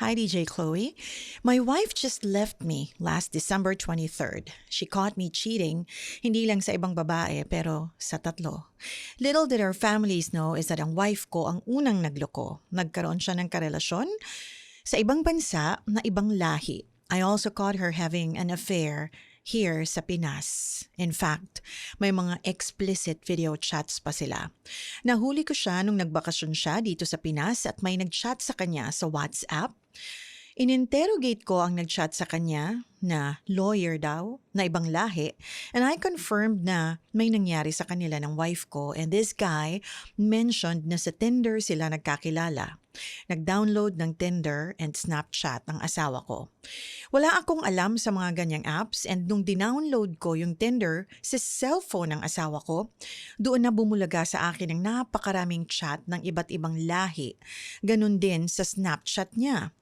Hi, DJ Chloe. My wife just left me last December 23rd. She caught me cheating, hindi lang sa ibang babae, pero sa tatlo. Little did our families know is that ang wife ko ang unang nagloko. Nagkaroon siya ng karelasyon sa ibang bansa na ibang lahi. I also caught her having an affair here sa Pinas. In fact, may mga explicit video chats pa sila. Nahuli ko siya nung nagbakasyon siya dito sa Pinas at may nag-chat sa kanya sa WhatsApp. In-interrogate ko ang nag-chat sa kanya na lawyer daw, na ibang lahi, and I confirmed na may nangyari sa kanila ng wife ko, and this guy mentioned na sa Tinder sila nagkakilala. Nag-download ng Tinder and Snapchat ang asawa ko. Wala akong alam sa mga ganyang apps, and nung dinownload ko yung Tinder sa cellphone ng asawa ko, doon na bumulaga sa akin ang napakaraming chat ng iba't ibang lahi. Ganun din sa Snapchat niya.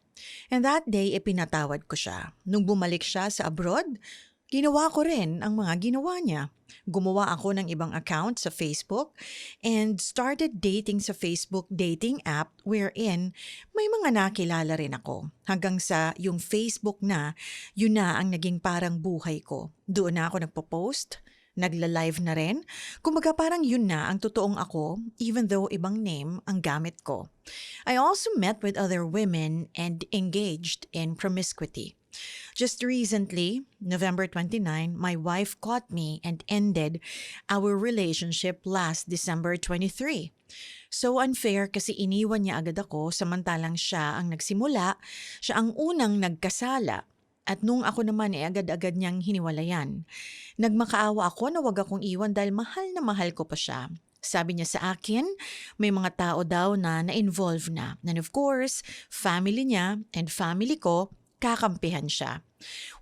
And that day, ipinatawad ko siya. Nung bumalik siya sa abroad, ginawa ko rin ang mga ginawa niya. Gumawa ako ng ibang account sa Facebook and started dating sa Facebook dating app wherein may mga nakilala rin ako. Hanggang sa yung Facebook na, yun na ang naging parang buhay ko. Doon na ako nagpo-post, nagla-live na rin. Kumbaga parang yun na ang totoong ako even though ibang name ang gamit ko. I also met with other women and engaged in promiscuity. Just recently, November 29, my wife caught me and ended our relationship last December 23. So unfair kasi iniwan niya agad ako samantalang siya ang nagsimula, siya ang unang nagkasala. At nung ako naman agad-agad niyang hiniwalayan. Nagmakaawa ako na wag akong iwan dahil mahal na mahal ko pa siya. Sabi niya sa akin, may mga tao daw na na-involve na. And of course, family niya and family ko, kakampihan siya.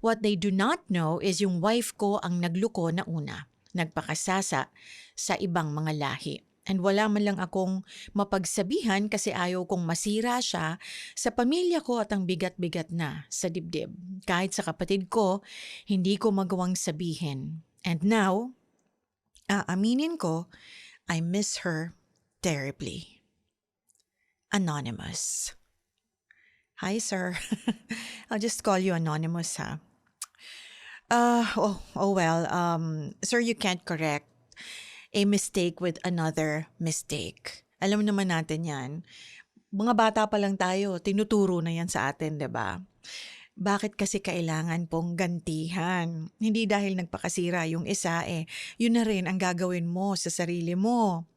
What they do not know is yung wife ko ang nagluko na una. Nagpakasasa sa ibang mga lahi. And wala man lang akong mapagsabihan kasi ayaw kong masira siya sa pamilya ko at ang bigat-bigat na sa dibdib. Kahit sa kapatid ko, hindi ko magawang sabihin. And now, aaminin ko, I miss her terribly. Anonymous. Hi, sir. I'll just call you Anonymous, ha? Sir, you can't correct a mistake with another mistake. Alam naman natin yan. Mga bata pa lang tayo, tinuturo na yan sa atin, 'di ba? Bakit kasi kailangan pong gantihan? Hindi dahil nagpakasira yung isa yun na rin ang gagawin mo sa sarili mo.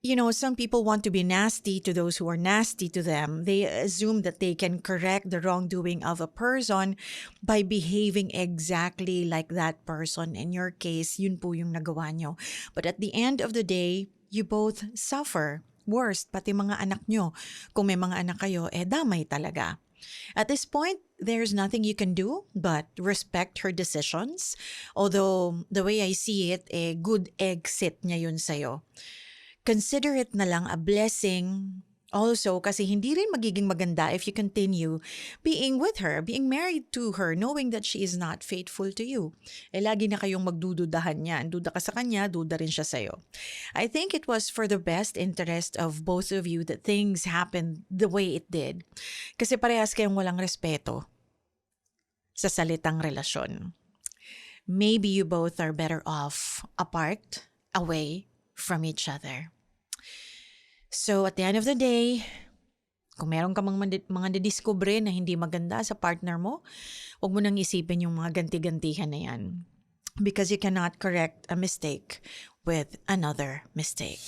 You know, some people want to be nasty to those who are nasty to them. They assume that they can correct the wrongdoing of a person by behaving exactly like that person. In your case, yun po yung nagawa nyo. But at the end of the day, you both suffer. Worst, pati mga anak nyo. Kung may mga anak kayo, damay talaga. At this point, there's nothing you can do but respect her decisions. Although, the way I see it, good exit niya yun sa'yo. Consider it na lang a blessing also kasi hindi rin magiging maganda if you continue being with her, being married to her, knowing that she is not faithful to you. Lagi na kayong magdududahan niya. Duda ka sa kanya, duda rin siya sa'yo. I think it was for the best interest of both of you that things happened the way it did. Kasi parehas kayong walang respeto sa salitang relasyon. Maybe you both are better off apart, away from each other. So at the end of the day, kung meron ka mga nadiskubre na hindi maganda sa partner mo, huwag mo nang isipin yung mga ganti-gantihan na yan. Because you cannot correct a mistake with another mistake.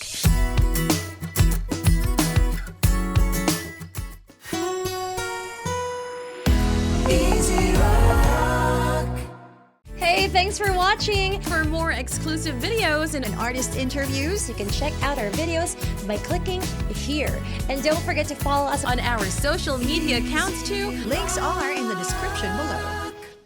Hey, thanks for watching! For more exclusive videos and artist interviews, you can check out our videos by clicking here. And don't forget to follow us on our social media accounts too. Links are in the description below.